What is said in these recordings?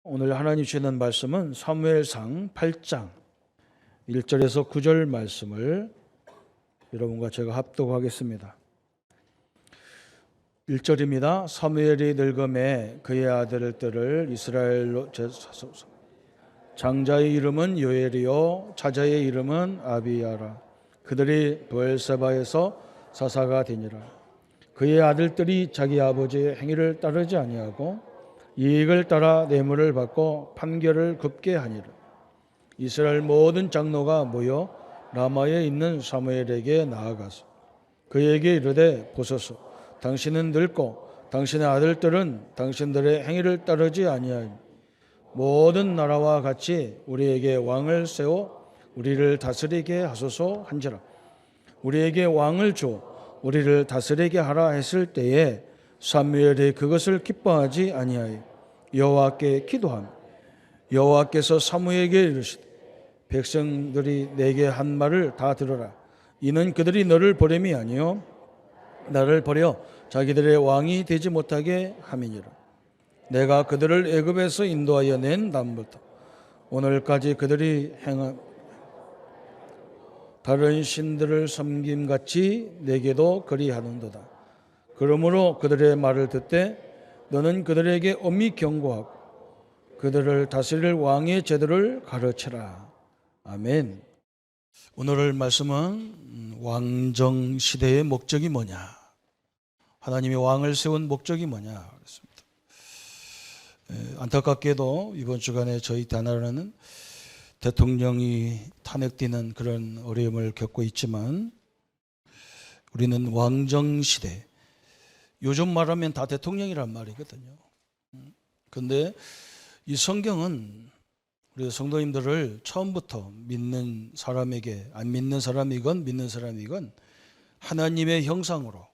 오늘 하나님 주시는 말씀은 사무엘상 8장 1절에서 9절 말씀을 여러분과 제가 합독하겠습니다. 1절입니다. 사무엘이 늙음에 그의 아들들을 이스라엘로 제사소서. 장자의 이름은 요엘이요 자자의 이름은 아비야라. 그들이 브엘세바에서 사사가 되니라. 그의 아들들이 자기 아버지의 행위를 따르지 아니하고 이익을 따라 뇌물을 받고 판결을 굽게 하니라. 이스라엘 모든 장로가 모여 라마에 있는 사무엘에게 나아가서 그에게 이르되 보소서, 당신은 늙고 당신의 아들들은 당신들의 행위를 따르지 아니하니 모든 나라와 같이 우리에게 왕을 세워 우리를 다스리게 하소서 한지라. 우리에게 왕을 줘 우리를 다스리게 하라 했을 때에 사무엘이 그것을 기뻐하지 아니하여 여호와께 기도하며 여호와께서 사무엘에게 이르시되 백성들이 내게 한 말을 다 들으라. 이는 그들이 너를 버림이 아니요 나를 버려 자기들의 왕이 되지 못하게 함이니라. 내가 그들을 애굽에서 인도하여 낸 다음부터 오늘까지 그들이 행한 다른 신들을 섬김같이 내게도 그리하는도다. 그러므로 그들의 말을 듣되 너는 그들에게 엄히 경고하고 그들을 다스릴 왕의 제도를 가르치라. 아멘. 오늘 말씀은 왕정 시대의 목적이 뭐냐, 하나님이 왕을 세운 목적이 뭐냐 그랬습니다. 안타깝게도 이번 주간에 저희 나라는 대통령이 탄핵되는 그런 어려움을 겪고 있지만 우리는 왕정 시대, 요즘 말하면 다 대통령이란 말이거든요. 그런데 이 성경은 우리 성도님들을 처음부터 믿는 사람에게, 안 믿는 사람이건 믿는 사람이건 하나님의 형상으로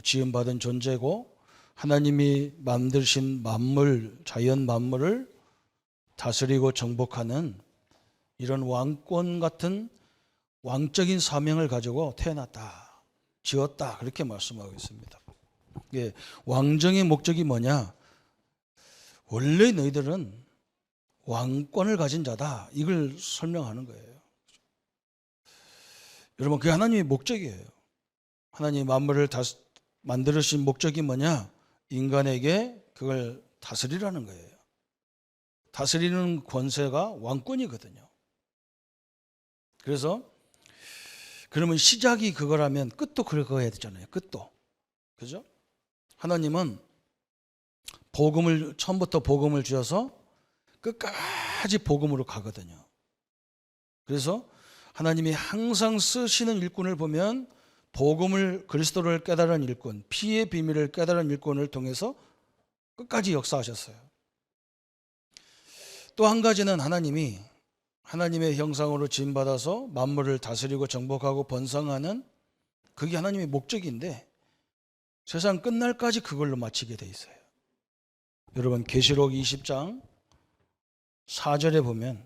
지음받은 존재고 하나님이 만드신 만물, 자연 만물을 다스리고 정복하는 이런 왕권 같은 왕적인 사명을 가지고 태어났다, 지었다, 그렇게 말씀하고 있습니다. 왕정의 목적이 뭐냐? 원래 너희들은 왕권을 가진 자다, 이걸 설명하는 거예요. 여러분, 그게 하나님의 목적이에요. 하나님이 만물을 만들으신 목적이 뭐냐? 인간에게 그걸 다스리라는 거예요. 다스리는 권세가 왕권이거든요. 그래서 그러면 시작이 그거라면 끝도 그거 해야 되잖아요. 끝도. 그죠? 하나님은 처음부터 복음을 주셔서 끝까지 복음으로 가거든요. 그래서 하나님이 항상 쓰시는 일꾼을 보면 복음을, 그리스도를 깨달은 일꾼, 피의 비밀을 깨달은 일꾼을 통해서 끝까지 역사하셨어요. 또 한 가지는 하나님이 하나님의 형상으로 지음받아서 만물을 다스리고 정복하고 번성하는, 그게 하나님의 목적인데 세상 끝날까지 그걸로 마치게 돼 있어요. 여러분, 계시록 20장 4절에 보면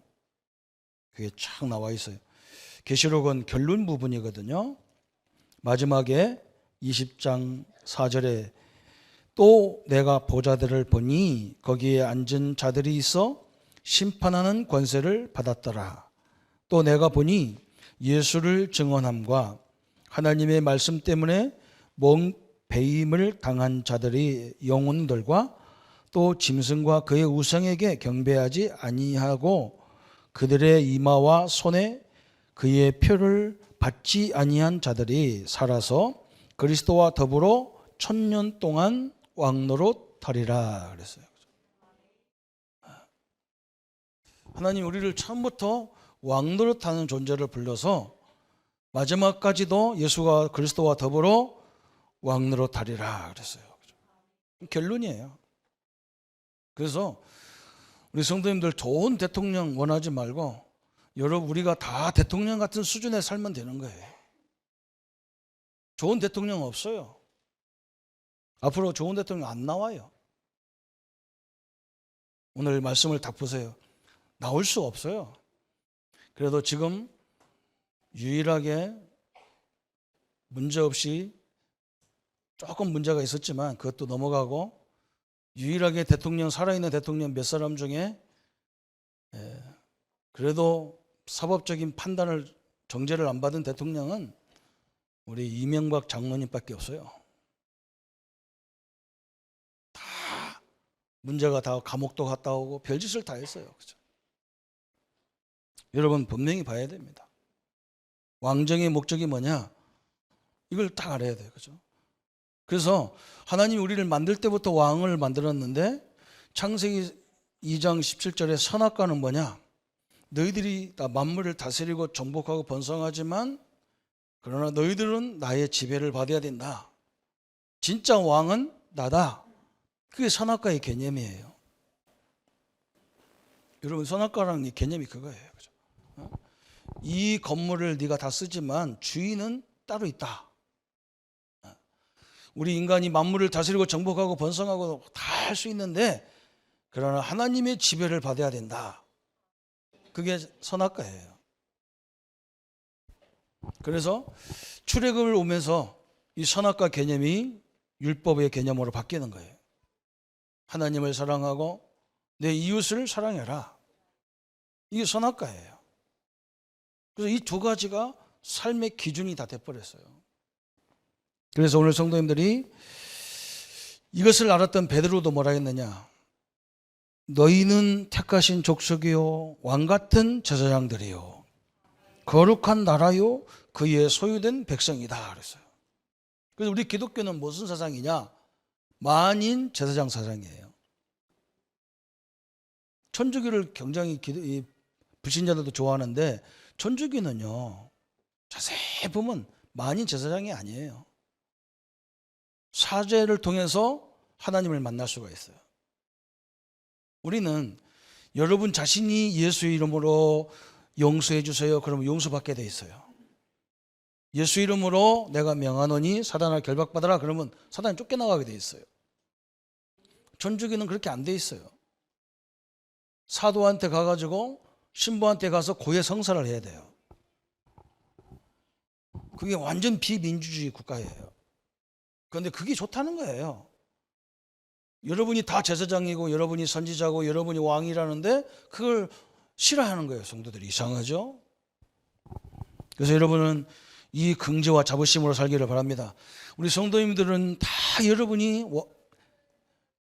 그게 쫙 나와 있어요. 계시록은 결론 부분이거든요. 마지막에 20장 4절에 또 내가 보좌들을 보니 거기에 앉은 자들이 있어 심판하는 권세를 받았더라. 또 내가 보니 예수를 증언함과 하나님의 말씀 때문에 배임을 당한 자들이 영혼들과 또 짐승과 그의 우상에게 경배하지 아니하고 그들의 이마와 손에 그의 표를 받지 아니한 자들이 살아서 그리스도와 더불어 1000년 동안 왕노릇 하리라 그랬어요. 하나님 우리를 처음부터 왕노릇하는 존재를 불러서 마지막까지도 예수가 그리스도와 더불어 왕노릇하리라 그랬어요. 결론이에요. 그래서 우리 성도님들 좋은 대통령 원하지 말고 여러분, 우리가 다 대통령 같은 수준에 살면 되는 거예요. 좋은 대통령 없어요. 앞으로 좋은 대통령 안 나와요. 오늘 말씀을 딱 보세요. 나올 수 없어요. 그래도 지금 유일하게 문제없이 조금 문제가 있었지만 그것도 넘어가고 유일하게 대통령, 살아있는 대통령 몇 사람 중에 그래도 사법적인 판단을, 정죄를 안 받은 대통령은 우리 이명박 장로님밖에 없어요. 다 문제가 다 감옥도 갔다 오고 별짓을 다 했어요. 그죠? 여러분 분명히 봐야 됩니다. 왕정의 목적이 뭐냐? 이걸 딱 알아야 돼요. 그죠? 그래서 하나님이 우리를 만들 때부터 왕을 만들었는데 창세기 2장 17절에 선악과는 뭐냐? 너희들이 다 만물을 다스리고 정복하고 번성하지만 그러나 너희들은 나의 지배를 받아야 된다. 진짜 왕은 나다. 그게 선악과의 개념이에요. 여러분 선악과라는 이 개념이 그거예요. 그죠? 이 건물을 네가 다 쓰지만 주인은 따로 있다. 우리 인간이 만물을 다스리고 정복하고 번성하고 다 할 수 있는데 그러나 하나님의 지배를 받아야 된다. 그게 선악과예요. 그래서 출애굽을 오면서 이 선악과 개념이 율법의 개념으로 바뀌는 거예요. 하나님을 사랑하고 내 이웃을 사랑해라. 이게 선악과예요. 그래서 이 두 가지가 삶의 기준이 다 돼버렸어요. 그래서 오늘 성도님들이 이것을 알았던 베드로도 뭐라 했느냐? 너희는 택하신 족속이요 왕같은 제사장들이요 거룩한 나라요 그의 소유된 백성이다 그랬어요. 그래서 우리 기독교는 무슨 사상이냐? 만인 제사장 사상이에요. 천주교를 굉장히 불신자들도 좋아하는데 천주교는요 자세히 보면 만인 제사장이 아니에요. 사죄를 통해서 하나님을 만날 수가 있어요. 우리는 여러분 자신이 예수의 이름으로 용서해 주세요. 그러면 용서받게 돼 있어요. 예수 이름으로 내가 명하노니 사단아 결박받아라. 그러면 사단이 쫓겨나가게 돼 있어요. 천주교는 그렇게 안 돼 있어요. 사도한테 가가지고 신부한테 가서 고해 성사를 해야 돼요. 그게 완전 비민주주의 국가예요. 그런데 그게 좋다는 거예요. 여러분이 다 제사장이고 여러분이 선지자고 여러분이 왕이라는데 그걸 싫어하는 거예요. 성도들이. 이상하죠? 그래서 여러분은 이 긍지와 자부심으로 살기를 바랍니다. 우리 성도님들은 다 여러분이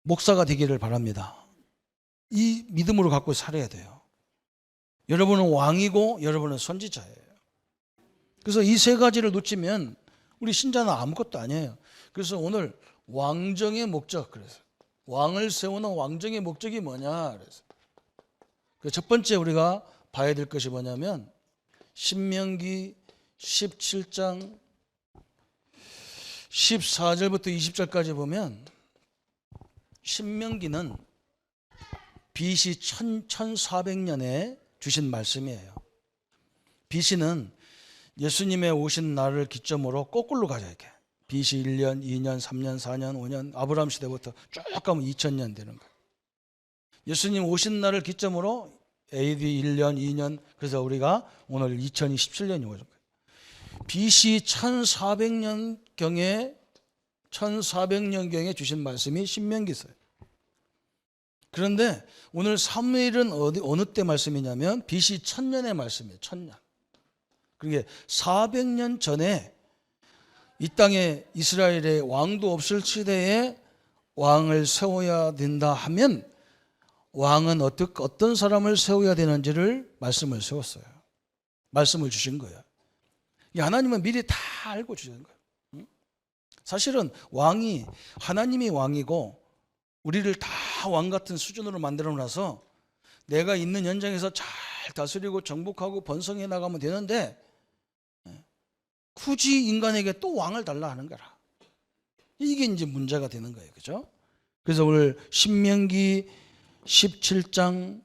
목사가 되기를 바랍니다. 이 믿음으로 갖고 살아야 돼요. 여러분은 왕이고 여러분은 선지자예요. 그래서 이 세 가지를 놓치면 우리 신자는 아무것도 아니에요. 그래서 오늘 왕정의 목적, 그래서 왕을 세우는 왕정의 목적이 뭐냐? 그래서 첫 번째 우리가 봐야 될 것이 뭐냐면 신명기 17장 14절부터 20절까지 보면 신명기는 BC 1400년에 주신 말씀이에요. BC는 예수님의 오신 날을 기점으로 거꾸로 가자 이렇게. BC 1년, 2년, 3년, 4년, 5년, 아브라함 시대부터 쭉 가면 2000년 되는 거예요. 예수님 오신 날을 기점으로 AD 1년, 2년, 그래서 우리가 오늘 2027년이 오는 거예요. BC 1400년경에 주신 말씀이 신명기서예요. 그런데 오늘 사무엘은 어느 때 말씀이냐면 BC 1000년의 말씀이에요. 1000년. 그게 400년 전에 이 땅에 이스라엘의 왕도 없을 시대에 왕을 세워야 된다 하면 왕은 어떤 사람을 세워야 되는지를 말씀을 세웠어요. 말씀을 주신 거예요. 하나님은 미리 다 알고 주신 거예요. 사실은 왕이 하나님이 왕이고 우리를 다 왕 같은 수준으로 만들어 놔서 내가 있는 현장에서 잘 다스리고 정복하고 번성해 나가면 되는데 굳이 인간에게 또 왕을 달라 하는 거라. 이게 이제 문제가 되는 거예요. 그죠? 그래서 오늘 신명기 17장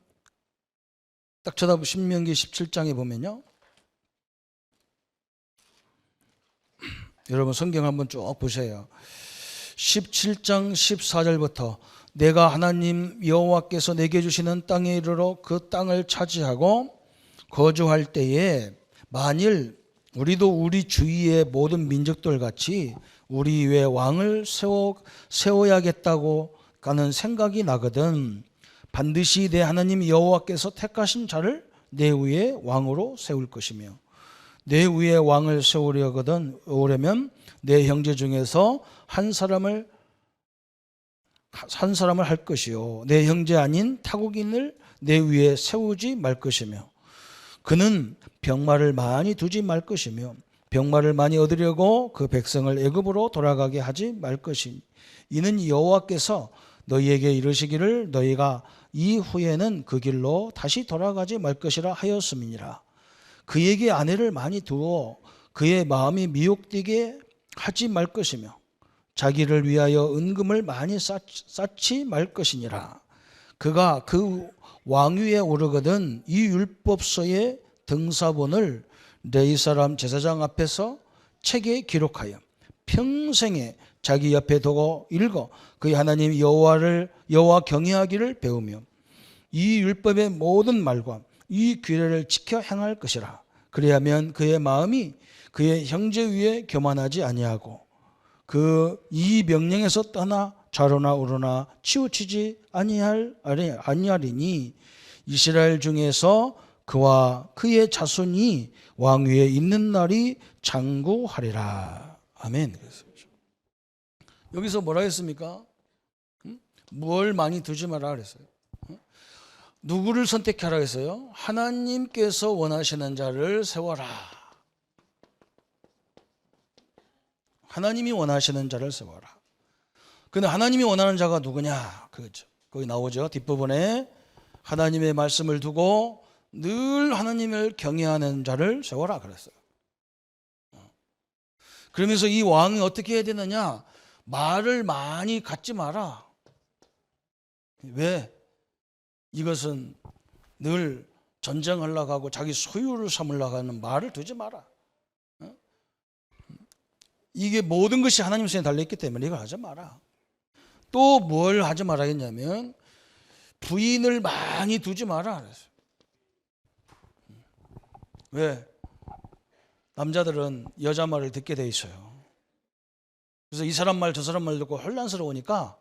딱 쳐다보면 신명기 17장에 보면요. 여러분 성경 한번 쭉 보세요. 17장 14절부터 내가 하나님 여호와께서 내게 주시는 땅에 이르러 그 땅을 차지하고 거주할 때에 만일 우리도 우리 주위의 모든 민족들 같이 우리 위에 왕을 세워야겠다고 가는 생각이 나거든 반드시 내 하나님 여호와께서 택하신 자를 내 위에 왕으로 세울 것이며 내 위에 왕을 세우려면 내 형제 중에서 한 사람을 할 것이요 내 형제 아닌 타국인을 내 위에 세우지 말 것이며 그는 병마를 많이 두지 말 것이며 병마를 많이 얻으려고 그 백성을 애굽으로 돌아가게 하지 말 것이니 이는 여호와께서 너희에게 이르시기를 너희가 이후에는 그 길로 다시 돌아가지 말 것이라 하였음이니라. 그에게 아내를 많이 두어 그의 마음이 미혹되게 하지 말 것이며 자기를 위하여 은금을 많이 쌓지 말 것이니라. 그가 그 왕위에 오르거든 이 율법서의 등사본을 레위 사람 제사장 앞에서 책에 기록하여 평생에 자기 옆에 두고 읽어 그의 하나님 여호와 경외하기를 배우며 이 율법의 모든 말과 이 규례를 지켜 행할 것이라. 그리하면 그의 마음이 그의 형제 위에 교만하지 아니하고 그 이 명령에서 떠나 좌로나 우로나 치우치지 아니하리니 이스라엘 중에서 그와 그의 자손이 왕위에 있는 날이 장구하리라. 아멘. 여기서 뭐라 했습니까? 뭘 많이 두지 마라 그랬어요. 누구를 선택하라 했어요? 하나님께서 원하시는 자를 세워라. 하나님이 원하시는 자를 세워라. 근데 하나님이 원하는 자가 누구냐? 그거죠. 거기 나오죠. 뒷부분에 하나님의 말씀을 두고 늘 하나님을 경외하는 자를 세워라 그랬어요. 그러면서 이 왕이 어떻게 해야 되느냐? 말을 많이 갖지 마라. 왜? 이것은 늘 전쟁하려고 하고 자기 소유를 삼으려고 하는 말을 두지 마라. 이게 모든 것이 하나님 손에 달려있기 때문에 이걸 하지 마라. 또 뭘 하지 말아야겠냐면 부인을 많이 두지 마라 그랬어요. 왜? 남자들은 여자 말을 듣게 돼 있어요. 그래서 이 사람 말 저 사람 말 듣고 혼란스러우니까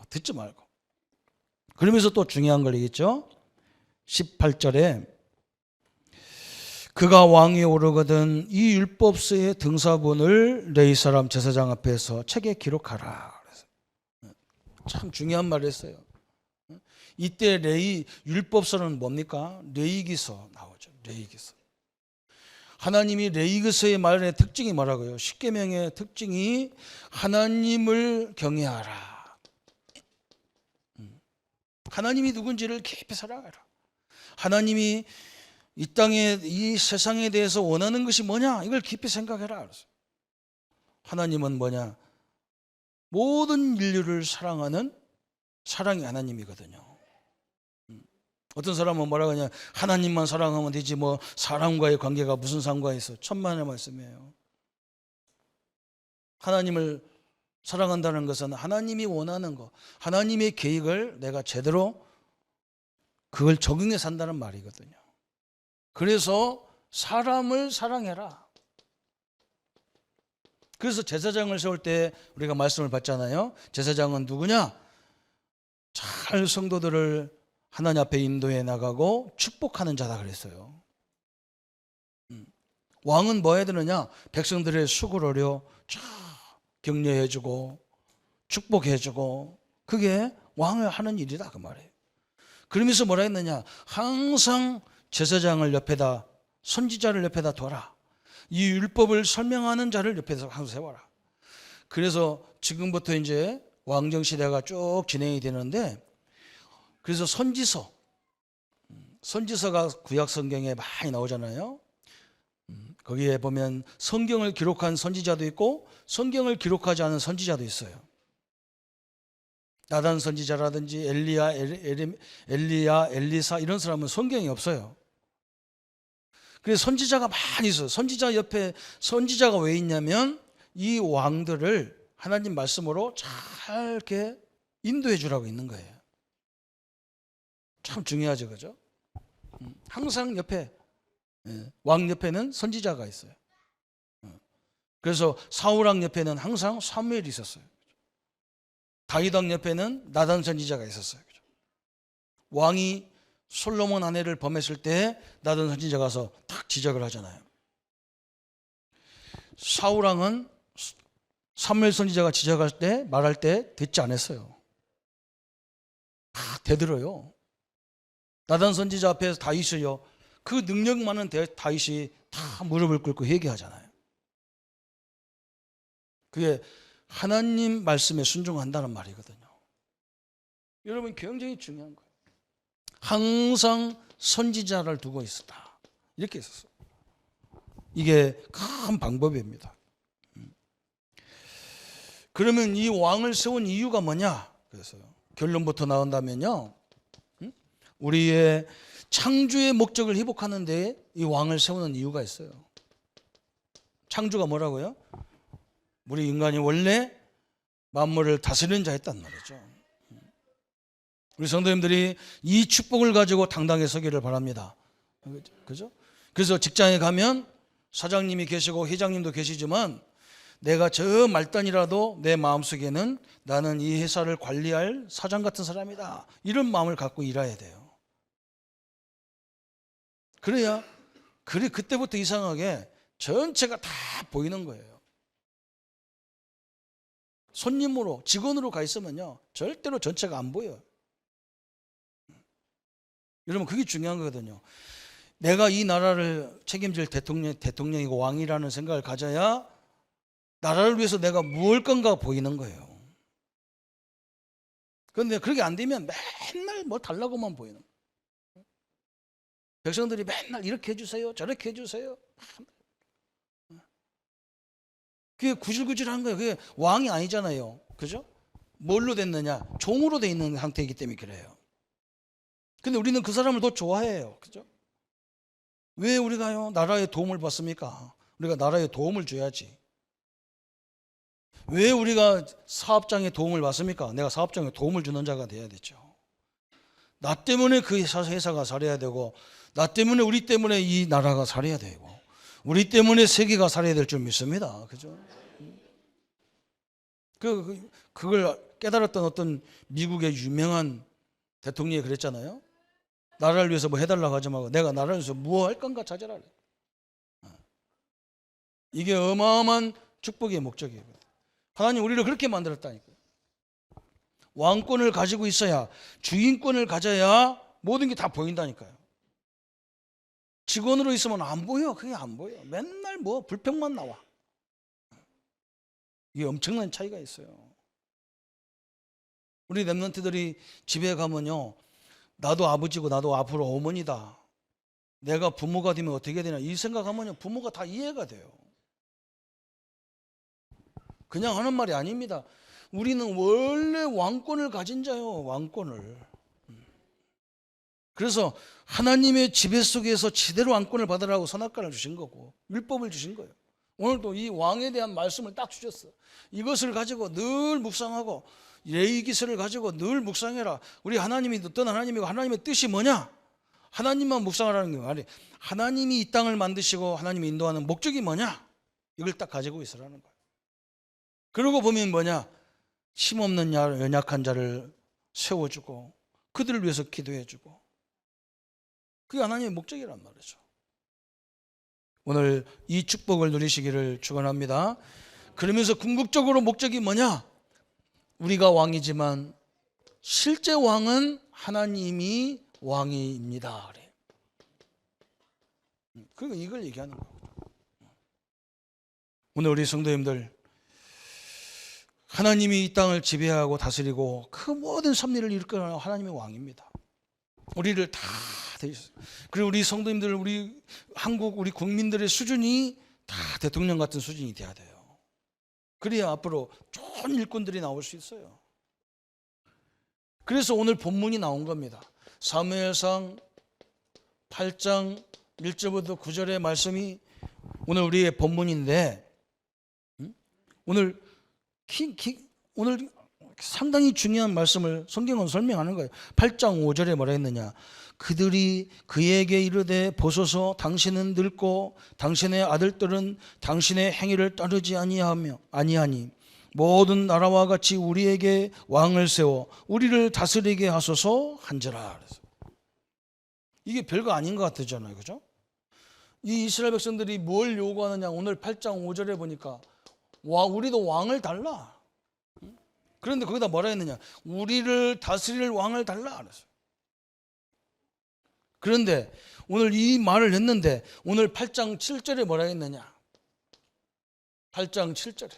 듣지 말고. 그러면서 또 중요한 걸 얘기했죠. 18절에 그가 왕위에 오르거든 이 율법서의 등사본을 레위 사람 제사장 앞에서 책에 기록하라. 참 중요한 말을 했어요. 이때 율법서는 뭡니까? 레위기서 나오죠. 레위기서. 하나님이 레위기서의 말의 특징이 뭐라고요? 십계명의 특징이 하나님을 경외하라. 하나님이 누군지를 깊이 살아가라. 하나님이 이 땅에 이 세상에 대해서 원하는 것이 뭐냐? 이걸 깊이 생각해라. 하나님은 뭐냐? 모든 인류를 사랑하는 사랑이 하나님이거든요. 어떤 사람은 뭐라고 하냐? 하나님만 사랑하면 되지 뭐 사람과의 관계가 무슨 상관이 있어? 천만의 말씀이에요. 하나님을 사랑한다는 것은 하나님이 원하는 것, 하나님의 계획을 내가 제대로 그걸 적용해 산다는 말이거든요. 그래서 사람을 사랑해라. 그래서 제사장을 세울 때 우리가 말씀을 받잖아요. 제사장은 누구냐? 잘 성도들을 하나님 앞에 인도해 나가고 축복하는 자다 그랬어요. 왕은 뭐 해야 되느냐? 백성들의 수고를 격려해주고 축복해주고 그게 왕을 하는 일이다 그 말이에요. 그러면서 뭐라 했느냐? 항상 제사장을 옆에다 선지자를 옆에다 둬라. 이 율법을 설명하는 자를 옆에서 항상 세워라. 그래서 지금부터 이제 왕정 시대가 쭉 진행이 되는데 그래서 선지서가 구약 성경에 많이 나오잖아요. 거기에 보면 성경을 기록한 선지자도 있고 성경을 기록하지 않은 선지자도 있어요. 나단 선지자라든지 엘리야, 엘리사 이런 사람은 성경이 없어요. 그래서 선지자가 많이 있어요. 선지자 옆에 선지자가 왜 있냐면 이 왕들을 하나님 말씀으로 잘 이렇게 인도해 주라고 있는 거예요. 참 중요하죠, 그죠? 항상 옆에 왕 옆에는 선지자가 있어요. 그래서 사울왕 옆에는 항상 사무엘이 있었어요. 다윗 왕 옆에는 나단 선지자가 있었어요. 왕이 솔로몬 아내를 범했을 때 나단 선지자가 가서 딱 지적을 하잖아요. 사울 왕은 사무엘 선지자가 지적할 때 말할 때 듣지 않았어요. 다 대들어요. 나단 선지자 앞에서 다윗이요, 그 능력 많은 다윗이 다 무릎을 꿇고 회개하잖아요. 그게 하나님 말씀에 순종한다는 말이거든요. 여러분, 굉장히 중요한 거예요. 항상 선지자를 두고 있었다, 이렇게 있었어요. 이게 큰 방법입니다. 그러면 이 왕을 세운 이유가 뭐냐? 그래서 결론부터 나온다면요, 우리의 창조의 목적을 회복하는 데 이 왕을 세우는 이유가 있어요. 창조가 뭐라고요? 우리 인간이 원래 만물을 다스리는 자였단 말이죠. 우리 성도님들이 이 축복을 가지고 당당히 서기를 바랍니다. 그죠? 그래서 직장에 가면 사장님이 계시고 회장님도 계시지만 내가 저 말단이라도 내 마음속에는 나는 이 회사를 관리할 사장 같은 사람이다, 이런 마음을 갖고 일해야 돼요. 그래야 그때부터 이상하게 전체가 다 보이는 거예요. 손님으로, 직원으로 가 있으면요, 절대로 전체가 안 보여요. 여러분, 그게 중요한 거거든요. 내가 이 나라를 책임질 대통령이고 왕이라는 생각을 가져야 나라를 위해서 내가 무엇 건가 보이는 거예요. 그런데 그렇게 안 되면 맨날 뭐 달라고만 보이는 거예요. 백성들이 맨날 이렇게 해주세요, 저렇게 해주세요. 그게 구질구질한 거예요. 그게 왕이 아니잖아요. 그죠? 뭘로 됐느냐? 종으로 돼 있는 상태이기 때문에 그래요. 근데 우리는 그 사람을 더 좋아해요. 그죠? 왜 우리가요, 나라의 도움을 받습니까? 우리가 나라에 도움을 줘야지. 왜 우리가 사업장에 도움을 받습니까? 내가 사업장에 도움을 주는 자가 돼야 되죠. 나 때문에 그 회사가 살아야 되고, 나 때문에, 우리 때문에 이 나라가 살아야 되고, 우리 때문에 세계가 살아야 될 줄 믿습니다. 그죠? 그걸 깨달았던 어떤 미국의 유명한 대통령이 그랬잖아요. 나라를 위해서 뭐 해달라고 하지 말고 내가 나라를 위해서 뭐 할 건가 찾아라. 이게 어마어마한 축복의 목적이에요. 하나님 우리를 그렇게 만들었다니까요. 왕권을 가지고 있어야, 주인권을 가져야 모든 게 다 보인다니까요. 직원으로 있으면 안 보여. 그게 안 보여. 맨날 뭐 불평만 나와. 이게 엄청난 차이가 있어요. 우리 랩런트들이 집에 가면요, 나도 아버지고 나도 앞으로 어머니다, 내가 부모가 되면 어떻게 되나, 이 생각하면요, 부모가 다 이해가 돼요. 그냥 하는 말이 아닙니다. 우리는 원래 왕권을 가진 자요, 왕권을. 그래서 하나님의 지배 속에서 제대로 왕권을 받으라고 선악과를 주신 거고, 율법을 주신 거예요. 오늘도 이 왕에 대한 말씀을 딱 주셨어. 이것을 가지고 늘 묵상하고, 레위기서를 가지고 늘 묵상해라. 우리 하나님이 어떤 하나님이고 하나님의 뜻이 뭐냐? 하나님만 묵상하라는 게 말이에요. 하나님이 이 땅을 만드시고 하나님이 인도하는 목적이 뭐냐? 이걸 딱 가지고 있으라는 거예요. 그러고 보면 뭐냐? 힘없는 연약한 자를 세워주고 그들을 위해서 기도해주고, 그게 하나님의 목적이란 말이죠. 오늘 이 축복을 누리시기를 축원합니다. 그러면서 궁극적으로 목적이 뭐냐? 우리가 왕이지만 실제 왕은 하나님이 왕입니다. 그리고 이걸 얘기하는 거예요. 오늘 우리 성도님들, 하나님이 이 땅을 지배하고 다스리고 그 모든 섭리를 이끌어가는 하나님의 왕입니다. 우리를 다 되셨어요. 그리고 우리 성도님들, 우리 한국, 우리 국민들의 수준이 다 대통령 같은 수준이 돼야 돼요. 그래야 앞으로 좋은 일꾼들이 나올 수 있어요. 그래서 오늘 본문이 나온 겁니다. 사무엘상 8장 1절부터 9절의 말씀이 오늘 우리의 본문인데, 오늘 상당히 중요한 말씀을 성경은 설명하는 거예요. 8장 5절에 뭐라 했느냐? 그들이 그에게 이르되 보소서, 당신은 늙고 당신의 아들들은 당신의 행위를 따르지 아니하니 모든 나라와 같이 우리에게 왕을 세워 우리를 다스리게 하소서 한지라. 이게 별거 아닌 것 같잖아요, 그죠? 이 이스라엘 백성들이 뭘 요구하느냐? 오늘 8장 5절에 보니까 우리도 왕을 달라. 그런데 거기다 뭐라 했느냐? 우리를 다스릴 왕을 달라 그랬어요. 그런데 오늘 이 말을 했는데 오늘 8장 7절에 뭐라 했느냐? 8장 7절에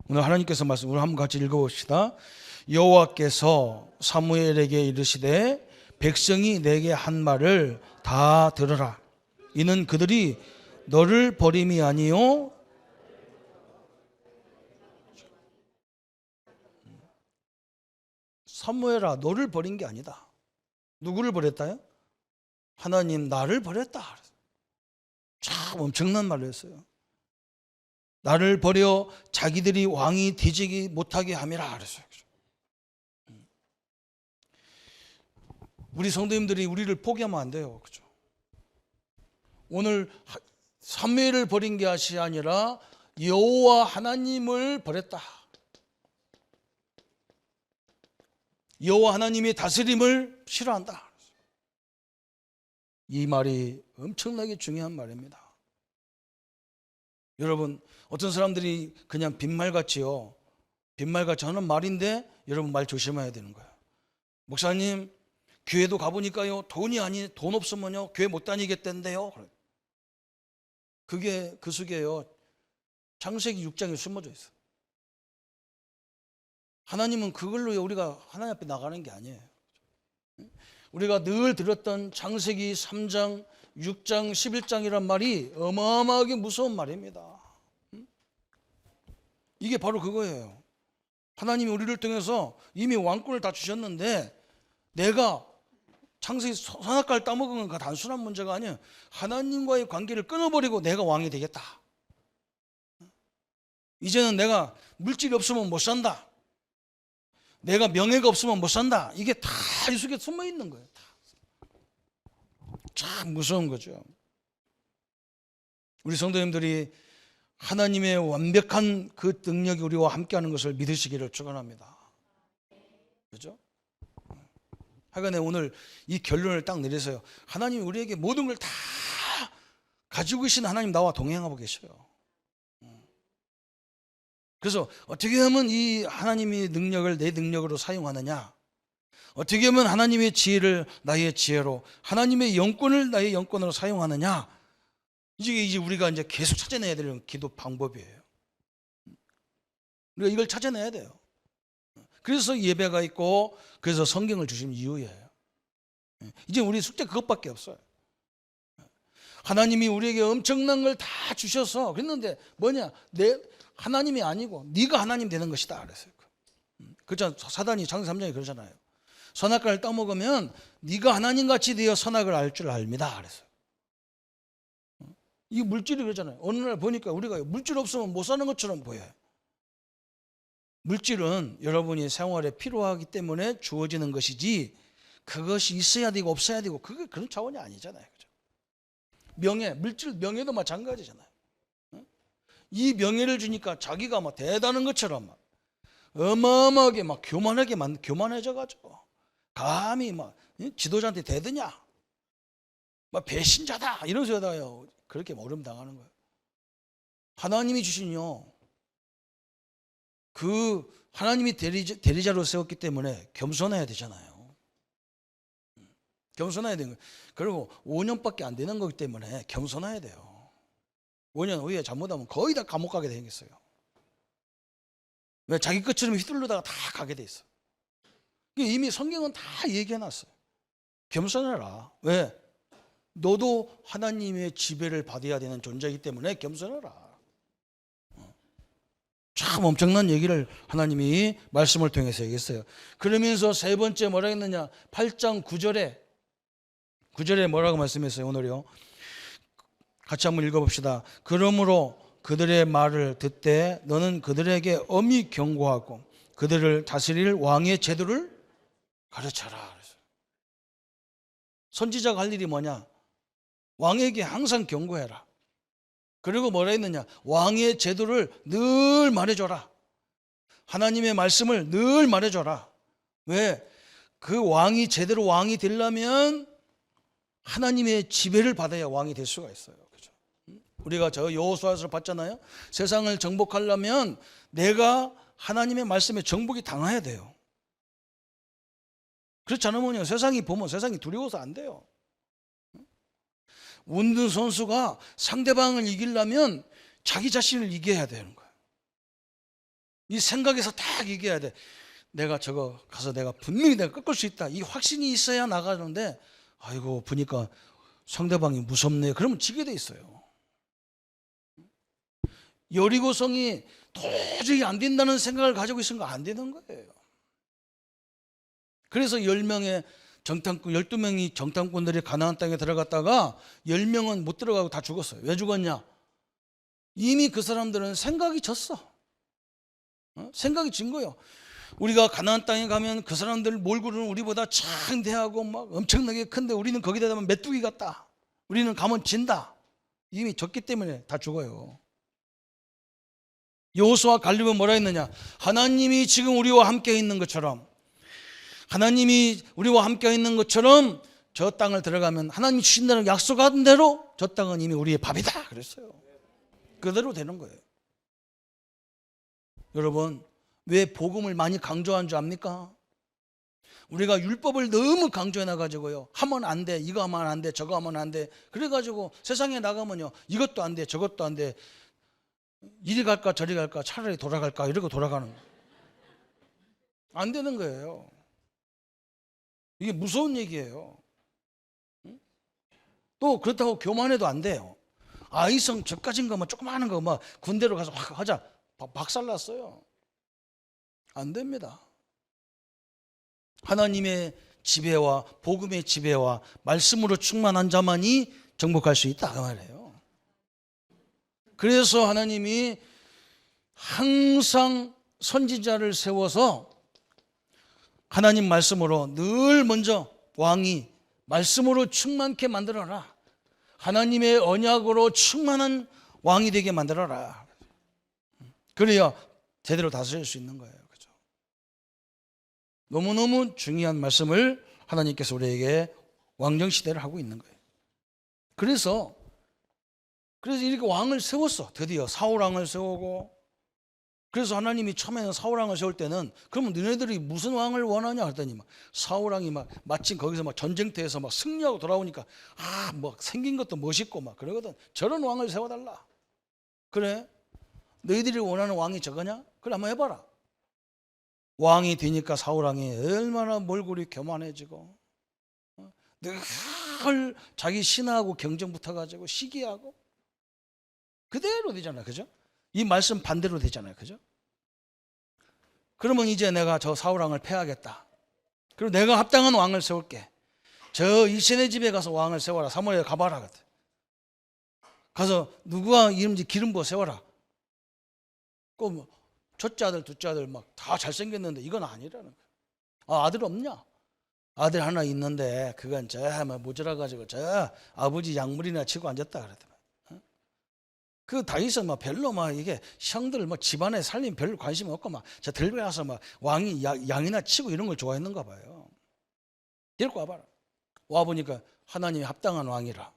오늘 하나님께서 말씀, 우리 한번 같이 읽어봅시다. 여호와께서 사무엘에게 이르시되 백성이 내게 한 말을 다 들으라. 이는 그들이 너를 버림이 아니요 사무엘아, 너를 버린 게 아니다. 누구를 버렸다요? 하나님, 나를 버렸다. 참 엄청난 말을 했어요. 나를 버려 자기들이 왕이 되지 못하게 함이라 그랬어요. 우리 성도님들이 우리를 포기하면 안 돼요. 그죠? 오늘 사무엘을 버린 게 아니라 여호와 하나님을 버렸다. 여호와 하나님의 다스림을 싫어한다. 이 말이 엄청나게 중요한 말입니다. 여러분, 어떤 사람들이 그냥 빈말같이요, 빈말같이 하는 말인데 여러분 말 조심해야 되는 거예요. 목사님, 교회도 가보니까요, 돈 없으면요 교회 못 다니겠던데요. 그게 그 속에요 창세기 6장에 숨어져 있어요. 하나님은 그걸로 우리가 하나님 앞에 나가는 게 아니에요. 우리가 늘 들었던 창세기 3장, 6장, 11장이란 말이 어마어마하게 무서운 말입니다. 이게 바로 그거예요. 하나님이 우리를 통해서 이미 왕권을 다 주셨는데 내가 창세기 선악과를 따먹은 건 단순한 문제가 아니에요. 하나님과의 관계를 끊어버리고 내가 왕이 되겠다. 이제는 내가 물질이 없으면 못 산다. 내가 명예가 없으면 못 산다. 이게 다 이 속에 숨어 있는 거예요. 참 무서운 거죠. 우리 성도님들이 하나님의 완벽한 그 능력이 우리와 함께하는 것을 믿으시기를 축원합니다. 그렇죠? 하여간에 오늘 이 결론을 딱 내려서요, 하나님이 우리에게 모든 걸 다 가지고 계신 하나님 나와 동행하고 계셔요. 그래서 어떻게 하면 이 하나님의 능력을 내 능력으로 사용하느냐, 어떻게 하면 하나님의 지혜를 나의 지혜로, 하나님의 영권을 나의 영권으로 사용하느냐, 이제 우리가 이제 계속 찾아내야 될 기도 방법이에요. 우리가 이걸 찾아내야 돼요. 그래서 예배가 있고, 그래서 성경을 주신 이유예요. 이제 우리 숙제 그것밖에 없어요. 하나님이 우리에게 엄청난 걸 다 주셔서 그랬는데 뭐냐, 하나님이 아니고 네가 하나님 되는 것이다 그랬어요. 그렇죠? 사단이 창세기 3장에 그러잖아요. 선악과를 따먹으면 네가 하나님같이 되어 선악을 알 줄 압니다 그랬어요. 이 물질이 그러잖아요. 어느 날 보니까 우리가 물질 없으면 못 사는 것처럼 보여요. 물질은 여러분이 생활에 필요하기 때문에 주어지는 것이지, 그것이 있어야 되고 없어야 되고 그게 그런 차원이 아니잖아요. 그죠? 명예도 마찬가지잖아요. 이 명예를 주니까 자기가 막 대단한 것처럼 막 어마어마하게 막 교만해져가지고 감히 막 지도자한테 대드냐, 막 배신자다 이러면서 하다가요 그렇게 어려움 당하는 거예요. 하나님이 주신요, 그 하나님이 대리자로 세웠기 때문에 겸손해야 되잖아요. 겸손해야 되는 거예요. 그리고 5년밖에 안 되는 거기 때문에 겸손해야 돼요. 5년 후에 잘못하면 거의 다 감옥 가게 되겠어요. 왜? 자기 것처럼 휘둘르다가 다 가게 돼 있어. 이미 성경은 다 얘기해놨어요. 겸손해라. 왜? 너도 하나님의 지배를 받아야 되는 존재이기 때문에 겸손해라. 참 엄청난 얘기를 하나님이 말씀을 통해서 얘기했어요. 그러면서 세 번째 뭐라 했느냐, 8장 9절에 뭐라고 말씀했어요. 오늘요 같이 한번 읽어봅시다. 그러므로 그들의 말을 듣되 너는 그들에게 엄히 경고하고 그들을 다스릴 왕의 제도를 가르쳐라. 선지자가 할 일이 뭐냐, 왕에게 항상 경고해라. 그리고 뭐라 했느냐? 왕의 제도를 늘 말해줘라. 하나님의 말씀을 늘 말해줘라. 왜? 그 왕이 제대로 왕이 되려면 하나님의 지배를 받아야 왕이 될 수가 있어요. 그죠? 우리가 저 여호수아서를 봤잖아요. 세상을 정복하려면 내가 하나님의 말씀에 정복이 당해야 돼요. 그렇지 않으면 세상이 보면 세상이 두려워서 안 돼요. 운동선수가 상대방을 이기려면 자기 자신을 이겨야 되는 거예요. 이 생각에서 딱 이겨야 돼. 내가 저거 가서 내가 분명히 내가 꺾을 수 있다. 이 확신이 있어야 나가는데 아이고 보니까 상대방이 무섭네. 그러면 지게 돼 있어요. 여리고성이 도저히 안 된다는 생각을 가지고 있으면 안 되는 거예요. 그래서 10명의 정탐꾼, 12명이 정탐꾼들이 가나안 땅에 들어갔다가 10명은 못 들어가고 다 죽었어요. 왜 죽었냐? 이미 그 사람들은 생각이 졌어. 생각이 진 거예요. 우리가 가나안 땅에 가면 그 사람들 몰골은 우리보다 창대하고 막 엄청나게 큰데 우리는 거기다 대면 메뚜기 같다. 우리는 가면 진다. 이미 졌기 때문에 다 죽어요. 여호수아 갈렙은 뭐라 했느냐? 하나님이 지금 우리와 함께 있는 것처럼, 하나님이 우리와 함께 있는 것처럼 저 땅을 들어가면 하나님이 주신다는 약속한 대로 저 땅은 이미 우리의 밥이다 그랬어요. 그대로 되는 거예요. 여러분, 왜 복음을 많이 강조한 줄 압니까? 우리가 율법을 너무 강조해 놔가지고요, 하면 안 돼, 이거 하면 안 돼, 저거 하면 안 돼, 그래가지고 세상에 나가면요 이것도 안 돼, 저것도 안 돼, 이리 갈까 저리 갈까, 차라리 돌아갈까 이러고 돌아가는 거예요. 안 되는 거예요. 이게 무서운 얘기예요. 또 그렇다고 교만해도 안 돼요. 아이성 저까진 거만 조그마한 거 막 군대로 가서 확 하자, 박살났어요. 안 됩니다. 하나님의 지배와 복음의 지배와 말씀으로 충만한 자만이 정복할 수 있다 그 말이에요. 그래서 하나님이 항상 선지자를 세워서 하나님 말씀으로 늘 먼저 왕이 말씀으로 충만케 만들어라. 하나님의 언약으로 충만한 왕이 되게 만들어라. 그래야 제대로 다스릴 수 있는 거예요. 그죠? 너무너무 중요한 말씀을 하나님께서 우리에게 왕정시대를 하고 있는 거예요. 그래서 이렇게 왕을 세웠어. 드디어 사울왕을 세우고. 그래서 하나님이 처음에는 사울왕을 세울 때는 그러면 너네들이 무슨 왕을 원하냐 했더니 막 사울왕이 막 마침 거기서 막 전쟁터에서 막 승리하고 돌아오니까 뭐 생긴 것도 멋있고 막 그러거든. 저런 왕을 세워달라. 그래? 너희들이 원하는 왕이 저거냐? 그래 한번 해봐라. 왕이 되니까 사울왕이 얼마나 몰골이 교만해지고 늘 자기 신하하고 경쟁 붙어가지고 시기하고 그대로 되잖아요. 그죠? 이 말씀 반대로 되잖아요. 그죠? 그러면 이제 내가 저 사울왕을 패하겠다. 그리고 내가 합당한 왕을 세울게. 저 이세네 집에 가서 왕을 세워라. 사무엘에 가봐라. 가서 누구가 이름지 기름 부어 세워라. 꼭 첫째 아들 둘째 아들 막 다 잘생겼는데 이건 아니라는 거예요. 아들 없냐? 아들 하나 있는데 그건 저 모자라가지고 저 아버지 양물이나 치고 앉았다 그러더만. 그 다윗은 막 별로 막 이게 형들 뭐 집안에 살림 별로 관심이 없고 막 저 들고 가서 막 왕이 양이나 치고 이런 걸 좋아했는가 봐요. 데리고 와봐라. 와 보니까 하나님이 합당한 왕이라.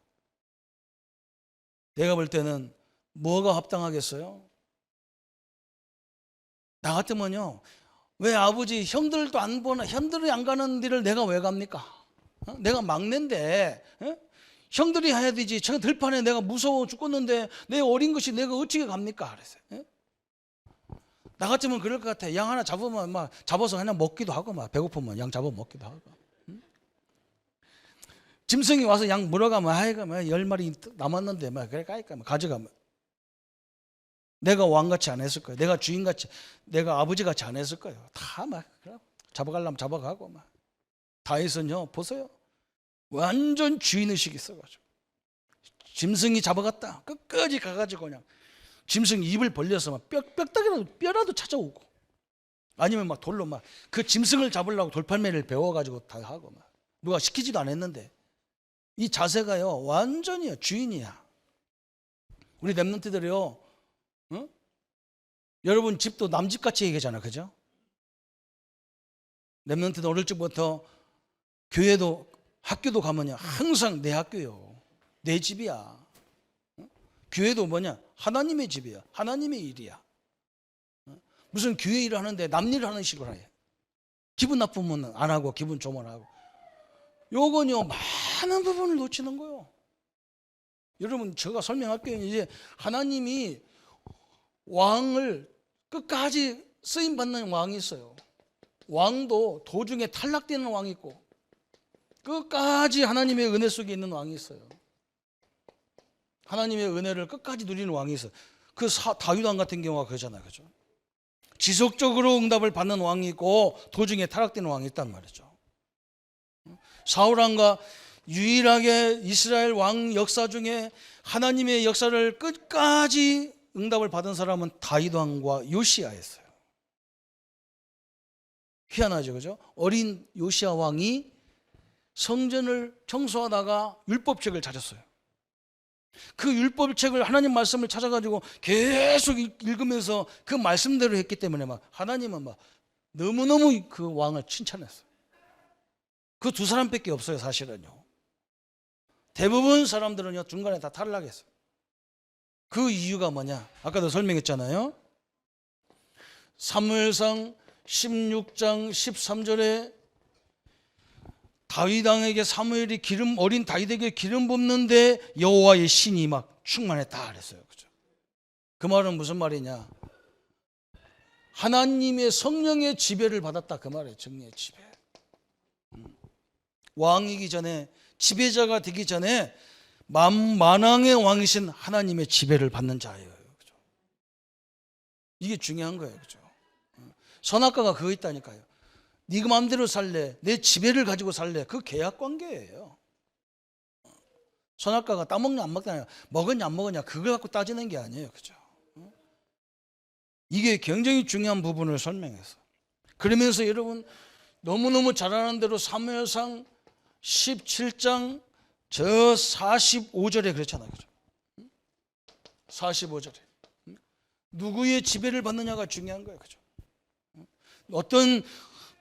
내가 볼 때는 뭐가 합당하겠어요? 나 같으면요, 왜 아버지 형들도 안 보나, 형들이 안 가는 데를 내가 왜 갑니까? 내가 막내인데 형들이 해야 되지. 저 들판에 내가 무서워 죽겠는데 내 어린 것이 내가 어떻게 갑니까? 그랬어요. 나 같으면 그럴 것 같아. 양 하나 잡으면 막 잡아서 그냥 먹기도 하고 막 배고프면 양 잡아 먹기도 하고. 짐승이 와서 양 물어가면 아이가 막 10마리 남았는데 막 그래 까니까 가져가면. 내가 왕같이 안 했을 거예요. 내가 주인같이, 내가 아버지같이 안 했을 거예요. 다 막 잡아가려면 잡아가고 막. 다윗은요 보세요. 완전 주인의식이 있어가지고 짐승이 잡아갔다 끝까지 가가지고 그냥 짐승 입을 벌려서 막 뼈라도 찾아오고 아니면 막 돌로 막 그 짐승을 잡으려고 돌팔매를 배워가지고 다 하고 막 누가 시키지도 않았는데 이 자세가요 완전히 주인이야. 우리 랩런트들이요, 어? 여러분 집도 남집같이 얘기하잖아, 그죠? 랩런트는 어릴 적부터 교회도 학교도 가면요 항상 내 학교요, 내 집이야. 어? 교회도 뭐냐, 하나님의 집이야, 하나님의 일이야. 어? 무슨 교회 일을 하는데 남 일을 하는 식으로 해. 기분 나쁘면 안 하고 기분 좋으면 하고. 요건요 많은 부분을 놓치는 거예요. 여러분 제가 설명할게요. 이제 하나님이 왕을 끝까지 쓰임받는 왕이 있어요. 왕도 도중에 탈락되는 왕이 있고 끝까지 하나님의 은혜 속에 있는 왕이 있어요. 하나님의 은혜를 끝까지 누리는 왕이 있어요. 그 다윗 왕 같은 경우가 그거잖아요, 그죠? 지속적으로 응답을 받는 왕이 있고 도중에 타락되는 왕이 있단 말이죠. 사울 왕과 유일하게 이스라엘 왕 역사 중에 하나님의 역사를 끝까지 응답을 받은 사람은 다윗 왕과 요시야였어요. 희한하죠, 그죠? 어린 요시야 왕이 성전을 청소하다가 율법책을 찾았어요. 그 율법책을 하나님 말씀을 찾아가지고 계속 읽으면서 그 말씀대로 했기 때문에 막 하나님은 막 너무너무 그 왕을 칭찬했어요. 그 두 사람밖에 없어요, 사실은요. 대부분 사람들은요 중간에 다 탈락했어요. 그 이유가 뭐냐? 아까도 설명했잖아요. 사무엘상 16장 13절에 다윗 왕에게 사무엘이 어린 다윗에게 기름 붓는데 여호와의 신이 막 충만했다 그랬어요. 그죠? 그 말은 무슨 말이냐? 하나님의 성령의 지배를 받았다 그 말이에요. 정리의 지배. 왕이기 전에, 지배자가 되기 전에 만왕의 왕이신 하나님의 지배를 받는 자예요. 그죠? 이게 중요한 거예요. 그죠? 선악과가 그거 있다니까요. 네가 마음대로 살래, 내 지배를 가지고 살래, 그 계약 관계예요. 선악과가 따먹냐 안 먹냐, 먹었냐 안 먹었냐 그걸 갖고 따지는 게 아니에요. 그죠? 이게 굉장히 중요한 부분을 설명해서, 그러면서 여러분 너무너무 잘 아는 대로 사무엘상 17장 저 45절에 그렇잖아요. 그죠? 45절에 누구의 지배를 받느냐가 중요한 거예요. 그죠? 어떤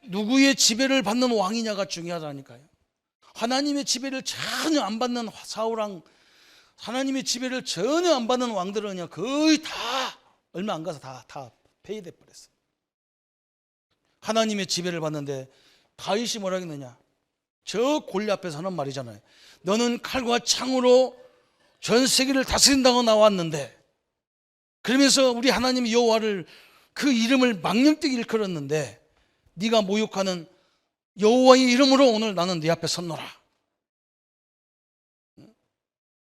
누구의 지배를 받는 왕이냐가 중요하다니까요. 하나님의 지배를 전혀 안 받는 사울왕, 하나님의 지배를 전혀 안 받는 왕들은요 거의 다 얼마 안 가서 다 폐위돼 버렸어요. 하나님의 지배를 받는데 다윗이 뭐라 했느냐? 저 골리 앞에서 하는 말이잖아요. 너는 칼과 창으로 전 세계를 다스린다고 나왔는데, 그러면서 우리 하나님 여호와를 그 이름을 망령되게 일컬었는데 네가 모욕하는 여호와의 이름으로 오늘 나는 네 앞에 섰노라.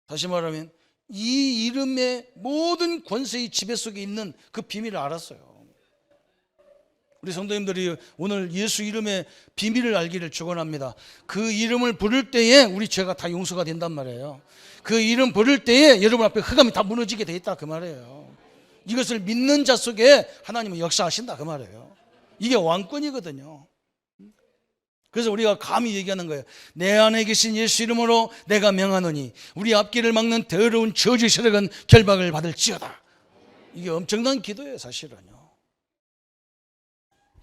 다시 말하면 이 이름의 모든 권세의 지배 속에 있는 그 비밀을 알았어요. 우리 성도님들이 오늘 예수 이름의 비밀을 알기를 축원합니다. 그 이름을 부를 때에 우리 죄가 다 용서가 된단 말이에요. 그 이름 부를 때에 여러분 앞에 흑암이 다 무너지게 돼 있다 그 말이에요. 이것을 믿는 자 속에 하나님은 역사하신다 그 말이에요. 이게 왕권이거든요. 그래서 우리가 감히 얘기하는 거예요. 내 안에 계신 예수 이름으로 내가 명하노니 우리 앞길을 막는 더러운 저주의 세력은 결박을 받을지어다. 이게 엄청난 기도예요, 사실은요.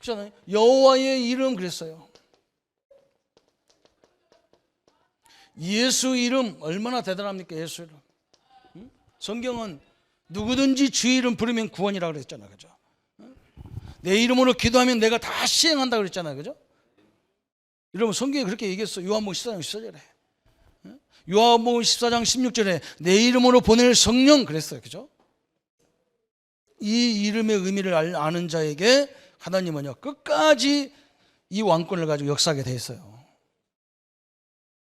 그렇잖아요. 여호와의 이름 그랬어요. 예수 이름 얼마나 대단합니까? 예수 이름. 성경은 누구든지 주의 이름 부르면 구원이라고 그랬잖아요. 그죠? 내 이름으로 기도하면 내가 다 시행한다 그랬잖아요. 그죠? 여러분 성경에 그렇게 얘기했어. 요한복음 14장 14절에. 요한복음 14장 16절에 내 이름으로 보낼 성령 그랬어요. 그죠? 이 이름의 의미를 아는 자에게 하나님은요 끝까지 이 왕권을 가지고 역사하게 돼 있어요.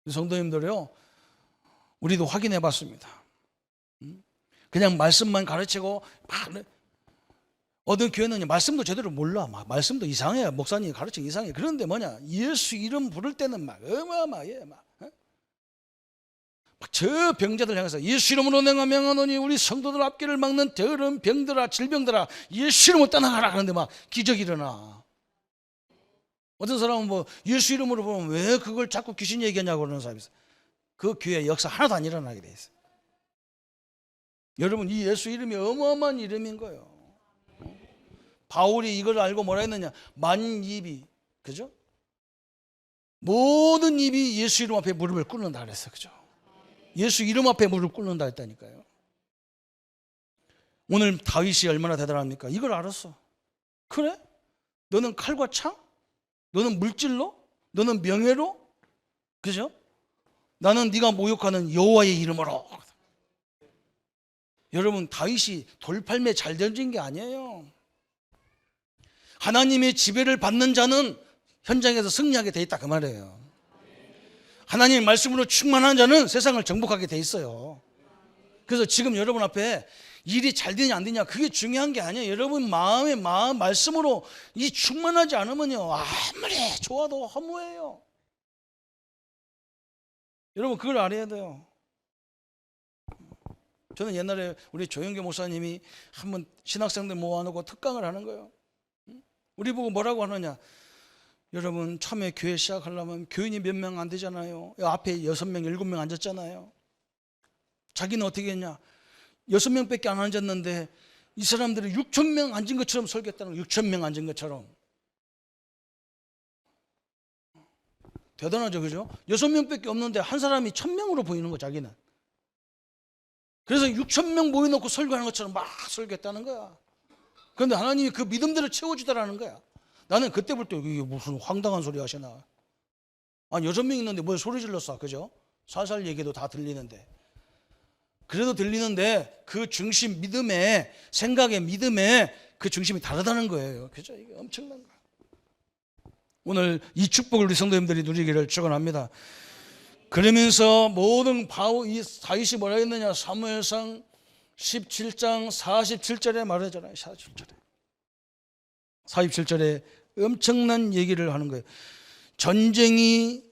성도님들요, 우리도 확인해 봤습니다. 그냥 말씀만 가르치고 막 어떤 교회는 말씀도 제대로 몰라. 막 말씀도 이상해. 목사님이 가르치기 이상해. 그런데 뭐냐, 예수 이름 부를 때는 막 어마어마해. 막 저 병자들 향해서 예수 이름으로 내가 명하노니 우리 성도들 앞길을 막는 더러운 병들아 질병들아 예수 이름으로 떠나가라 하는데 막 기적이 일어나. 어떤 사람은 뭐 예수 이름으로 보면 왜 그걸 자꾸 귀신 얘기하냐고 그러는 사람이 있어요. 그 교회 역사 하나도 안 일어나게 돼 있어요. 여러분, 이 예수 이름이 어마어마한 이름인 거예요. 바울이 이걸 알고 뭐라 했느냐? 만입이, 그죠? 모든 입이 예수 이름 앞에 무릎을 꿇는다 그랬어, 그죠? 예수 이름 앞에 무릎 꿇는다 했다니까요. 오늘 다윗이 얼마나 대단합니까? 이걸 알았어. 그래? 너는 칼과 창? 너는 물질로? 너는 명예로? 그죠? 나는 네가 모욕하는 여호와의 이름으로. 여러분, 다윗이 돌팔매 잘 던진 게 아니에요. 하나님의 지배를 받는 자는 현장에서 승리하게 돼 있다 그 말이에요. 하나님의 말씀으로 충만한 자는 세상을 정복하게 돼 있어요. 그래서 지금 여러분 앞에 일이 잘 되냐 안 되냐 그게 중요한 게 아니에요. 여러분 마음의 말씀으로 이 충만하지 않으면요, 아무리 좋아도 허무해요. 여러분 그걸 알아야 돼요. 저는 옛날에 우리 조영교 목사님이 한번 신학생들 모아놓고 특강을 하는 거예요. 우리 보고 뭐라고 하느냐? 여러분 처음에 교회 시작하려면 교인이 몇 명 안 되잖아요. 앞에 6명 7명 앉았잖아요. 자기는 어떻게 했냐? 6명밖에 안 앉았는데 이 사람들이 6,000명 앉은 것처럼 설교했다는 거예요. 6,000명 앉은 것처럼. 대단하죠, 그죠? 6명밖에 없는데 한 사람이 1,000명으로 보이는 거 자기는. 그래서 6,000명 모여놓고 설교하는 것처럼 막 설교했다는 거야. 그런데 하나님이 그 믿음들을 채워주더라는 거야. 나는 그때부터 이게 무슨 황당한 소리 하시나. 아니 6명 있는데 뭘 소리 질렀어, 그죠? 살살 얘기도 다 들리는데. 그래도 들리는데 그 중심 믿음의 생각의 믿음의 그 중심이 다르다는 거예요. 그죠? 이게 엄청난 거야. 오늘 이 축복을 우리 성도님들이 누리기를 축원합니다. 그러면서 모든 이 다윗이 뭐라 했느냐? 사무엘상 17장 47절에 말하잖아요. 47절에 엄청난 얘기를 하는 거예요. 전쟁이,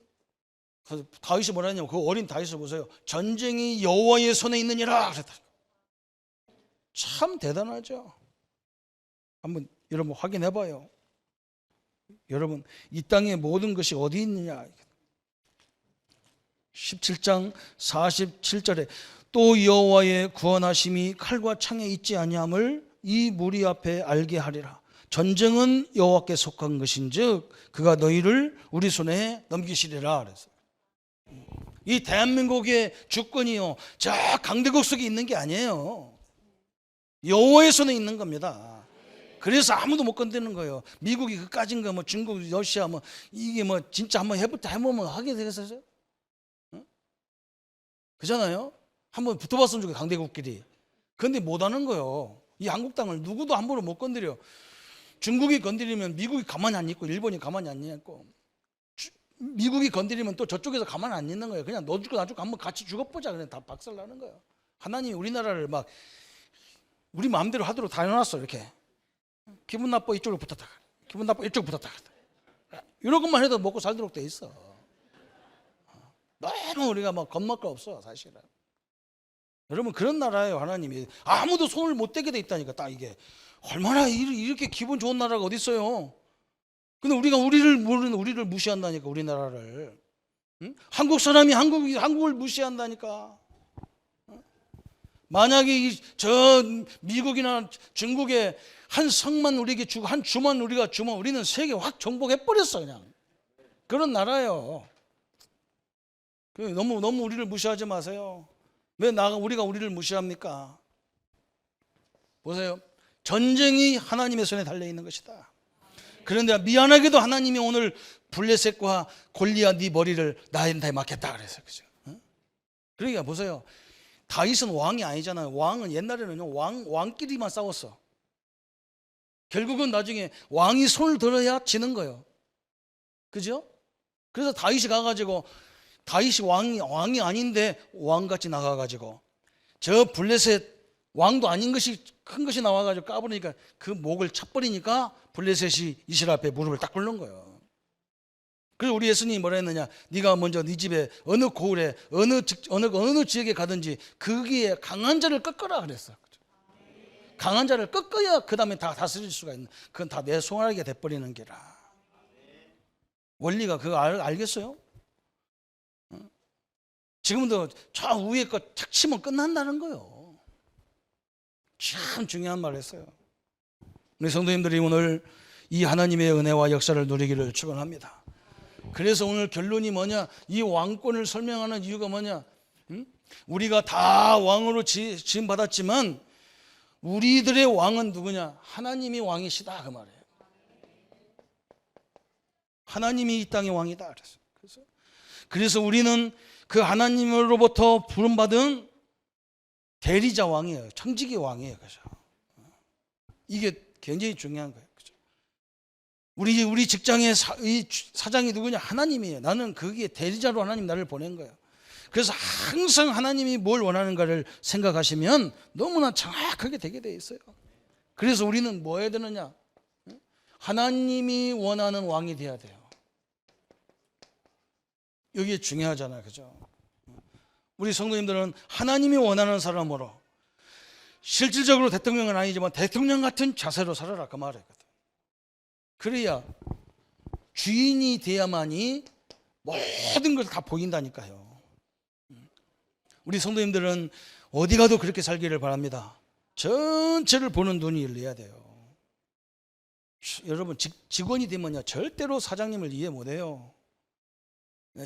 다윗이 뭐라 했냐면 그 어린 다윗을 보세요. 전쟁이 여호와의 손에 있느니라 그랬다. 참 대단하죠. 한번 여러분 확인해 봐요. 여러분 이 땅의 모든 것이 어디 있느냐? 17장 47절에 또 여호와의 구원하심이 칼과 창에 있지 아니함을 이 무리 앞에 알게 하리라. 전쟁은 여호와께 속한 것인즉 그가 너희를 우리 손에 넘기시리라 그랬어요. 이 대한민국의 주권이요, 저 강대국 속에 있는 게 아니에요. 여호와의 손에 있는 겁니다. 그래서 아무도 못 건드는 거예요. 미국이 그까진 거, 뭐 중국, 러시아, 뭐 이게 뭐 진짜 한번 해보면 하게 되겠어요? 그잖아요. 한번 붙어봤으면 좋겠어요, 강대국끼리. 그런데 못하는 거예요. 이 한국 땅을 누구도 함부로 못 건드려. 중국이 건드리면 미국이 가만히 안 있고 일본이 가만히 안 있고, 미국이 건드리면 또 저쪽에서 가만히 안 있는 거예요. 그냥 너 죽고 나 죽고 한번 같이 죽어보자. 그냥 다 박살나는 거예요. 하나님이 우리나라를 막 우리 마음대로 하도록 다 해놨어. 이렇게 기분 나빠 이쪽으로 붙었다가, 기분 나빠 이쪽으로 붙었다가, 이런 것만 해도 먹고 살도록 돼 있어. 너무 우리가 막 겁날 거 없어 사실은. 여러분 그런 나라예요. 하나님이 아무도 손을 못 대게 돼 있다니까. 딱 이게 얼마나 이렇게 기분 좋은 나라가 어디 있어요. 근데 우리가 우리를 모르는, 우리를 무시한다니까. 우리나라를. 응? 한국 사람이 한국을 무시한다니까. 만약에 저 미국이나 중국에 한 성만 우리에게 주고 한 주만 우리가 주면 우리는 세계 확 정복해 버렸어. 그냥 그런 나라예요. 너무 우리를 무시하지 마세요. 왜 우리가 우리를 무시합니까? 보세요. 전쟁이 하나님의 손에 달려 있는 것이다. 그런데 미안하게도 하나님이 오늘 블레셋과 골리앗 네 머리를 나한테 맡겼다 그랬어요. 그죠? 그러니까 보세요. 다윗은 왕이 아니잖아요. 왕은 옛날에는요, 왕끼리만 싸웠어. 결국은 나중에 왕이 손을 들어야 지는 거예요. 그죠? 그래서 다윗이 가가지고, 다윗이 왕이 아닌데 왕같이 나가가지고 저 블레셋 왕도 아닌 것이 큰 것이 나와가지고 까버리니까 그 목을 쳐버리니까 블레셋이 이스라엘 앞에 무릎을 딱 꿇는 거예요. 그래서 우리 예수님이 뭐라 했느냐? 네가 먼저 네 집에 어느 고을에 어느 지역에 가든지 거기에 강한 자를 꺾어라 그랬어. 강한 자를 꺾어야 그 다음에 다 다스릴 수가 있는. 그건 다 내 손아래에 돼버리는 게라. 원리가 그거 알겠어요? 지금도 저 위에 거 탁 치면 끝난다는 거예요. 참 중요한 말을 했어요. 우리 성도님들이 오늘 이 하나님의 은혜와 역사를 누리기를 축원합니다. 그래서 오늘 결론이 뭐냐? 이 왕권을 설명하는 이유가 뭐냐? 우리가 다 왕으로 지음 받았지만 우리들의 왕은 누구냐? 하나님이 왕이시다 그 말이에요. 하나님이 이 땅의 왕이다 그래서 우리는 그 하나님으로부터 부름받은 대리자 왕이에요. 청지기 왕이에요. 그죠? 이게 굉장히 중요한 거예요. 그죠? 우리 직장의 사장이 누구냐? 하나님이에요. 나는 거기에 대리자로 하나님 나를 보낸 거예요. 그래서 항상 하나님이 뭘 원하는가를 생각하시면 너무나 정확하게 되게 돼 있어요. 그래서 우리는 뭐 해야 되느냐? 하나님이 원하는 왕이 돼야 돼요. 여기에 중요하잖아요. 그죠? 우리 성도님들은 하나님이 원하는 사람으로, 실질적으로 대통령은 아니지만 대통령 같은 자세로 살아라 그 말이거든. 그래야 주인이 돼야만이 모든 걸 다 보인다니까요. 우리 성도님들은 어디 가도 그렇게 살기를 바랍니다. 전체를 보는 눈이 열려야 돼요. 여러분 직원이 되면요 절대로 사장님을 이해 못해요.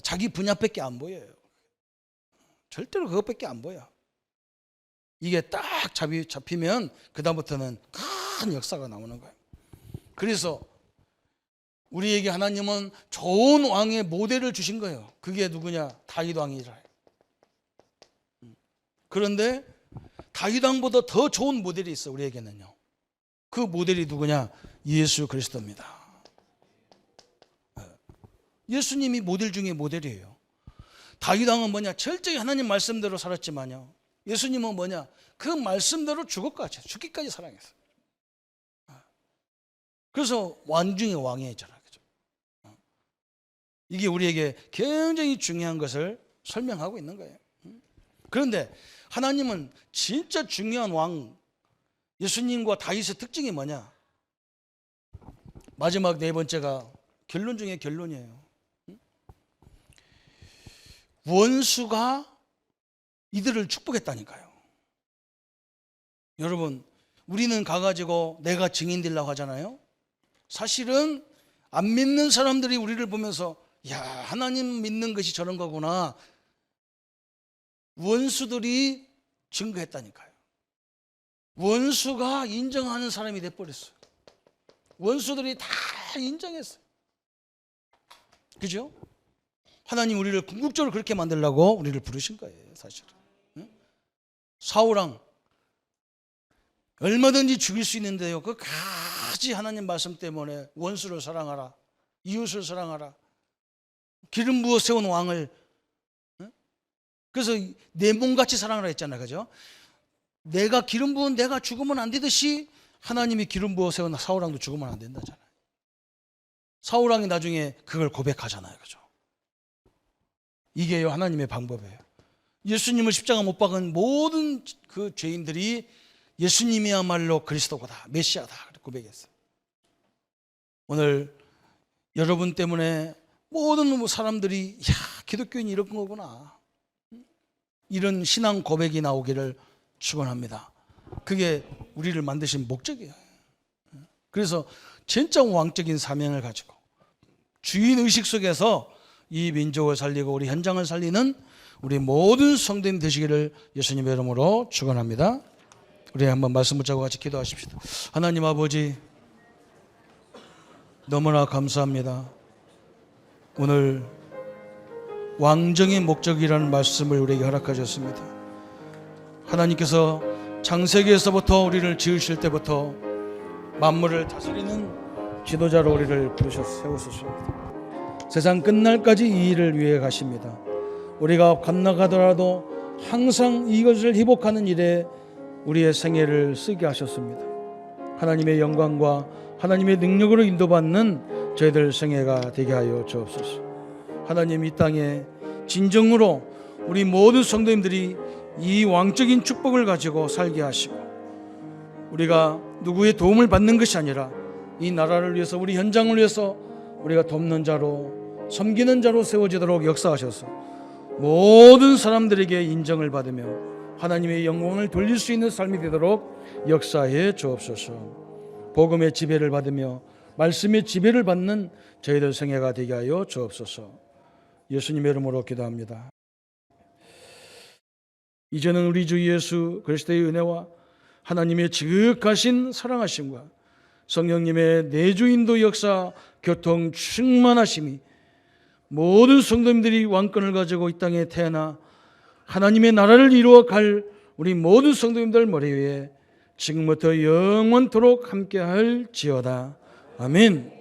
자기 분야밖에 안 보여요. 절대로 그것밖에 안 보여. 이게 딱 잡히면 그 다음부터는 큰 역사가 나오는 거예요. 그래서 우리에게 하나님은 좋은 왕의 모델을 주신 거예요. 그게 누구냐? 다윗 왕이라. 그런데 다윗 왕보다 더 좋은 모델이 있어 우리에게는요. 그 모델이 누구냐? 예수 그리스도입니다. 예수님이 모델 중에 모델이에요. 다윗 왕은 뭐냐? 철저히 하나님 말씀대로 살았지만요. 예수님은 뭐냐? 그 말씀대로 죽기까지 사랑했어요. 그래서 왕 중에 왕이잖아요. 그죠? 이게 우리에게 굉장히 중요한 것을 설명하고 있는 거예요. 그런데 하나님은 진짜 중요한 왕 예수님과 다윗의 특징이 뭐냐? 마지막 네 번째가 결론 중에 결론이에요. 원수가 이들을 축복했다니까요. 여러분 우리는 가가지고 내가 증인 되려고 하잖아요. 사실은 안 믿는 사람들이 우리를 보면서 야 하나님 믿는 것이 저런 거구나. 원수들이 증거했다니까요. 원수가 인정하는 사람이 돼버렸어요. 원수들이 다 인정했어요. 그죠? 하나님 우리를 궁극적으로 그렇게 만들려고 우리를 부르신 거예요. 사실은 사울왕 얼마든지 죽일 수 있는데요, 그까지 하나님 말씀 때문에 원수를 사랑하라, 이웃을 사랑하라, 기름 부어 세운 왕을, 그래서 내 몸같이 사랑하라 했잖아요. 그죠? 내가 기름 부은 내가 죽으면 안 되듯이 하나님이 기름 부어 세운 사울왕도 죽으면 안 된다잖아요. 사울왕이 나중에 그걸 고백하잖아요. 그죠? 이게 하나님의 방법이에요. 예수님을 십자가 못 박은 모든 그 죄인들이 예수님이야말로 그리스도다, 메시아다 고백했어요. 오늘 여러분 때문에 모든 사람들이 야 기독교인이 이런 거구나, 이런 신앙 고백이 나오기를 축원합니다. 그게 우리를 만드신 목적이에요. 그래서 진짜 왕적인 사명을 가지고 주인의식 속에서 이 민족을 살리고 우리 현장을 살리는 우리 모든 성도님 되시기를 예수님의 이름으로 축원합니다. 우리 한번 말씀 붙잡고 같이 기도하십시다. 하나님 아버지, 너무나 감사합니다. 오늘 왕정의 목적이라는 말씀을 우리에게 허락하셨습니다. 하나님께서 창세기에서부터 우리를 지으실 때부터 만물을 다스리는 지도자로 우리를 세우셨습니다. 세상 끝날까지 이 일을 위해 가십니다. 우리가 건너가더라도 항상 이것을 회복하는 일에 우리의 생애를 쓰게 하셨습니다. 하나님의 영광과 하나님의 능력으로 인도받는 저희들 생애가 되게 하여 주옵소서. 하나님, 이 땅에 진정으로 우리 모든 성도님들이 이 왕적인 축복을 가지고 살게 하시고, 우리가 누구의 도움을 받는 것이 아니라 이 나라를 위해서, 우리 현장을 위해서 우리가 돕는 자로, 섬기는 자로 세워지도록 역사하셔서 모든 사람들에게 인정을 받으며 하나님의 영광을 돌릴 수 있는 삶이 되도록 역사해 주옵소서. 복음의 지배를 받으며 말씀의 지배를 받는 저희들 생애가 되게 하여 주옵소서. 예수님의 이름으로 기도합니다. 이제는 우리 주 예수 그리스도의 은혜와 하나님의 지극하신 사랑하심과 성령님의 내주인도 역사 교통 충만하심이 모든 성도님들이 왕권을 가지고 이 땅에 태어나 하나님의 나라를 이루어 갈 우리 모든 성도님들 머리 위에 지금부터 영원토록 함께할지어다. 아멘.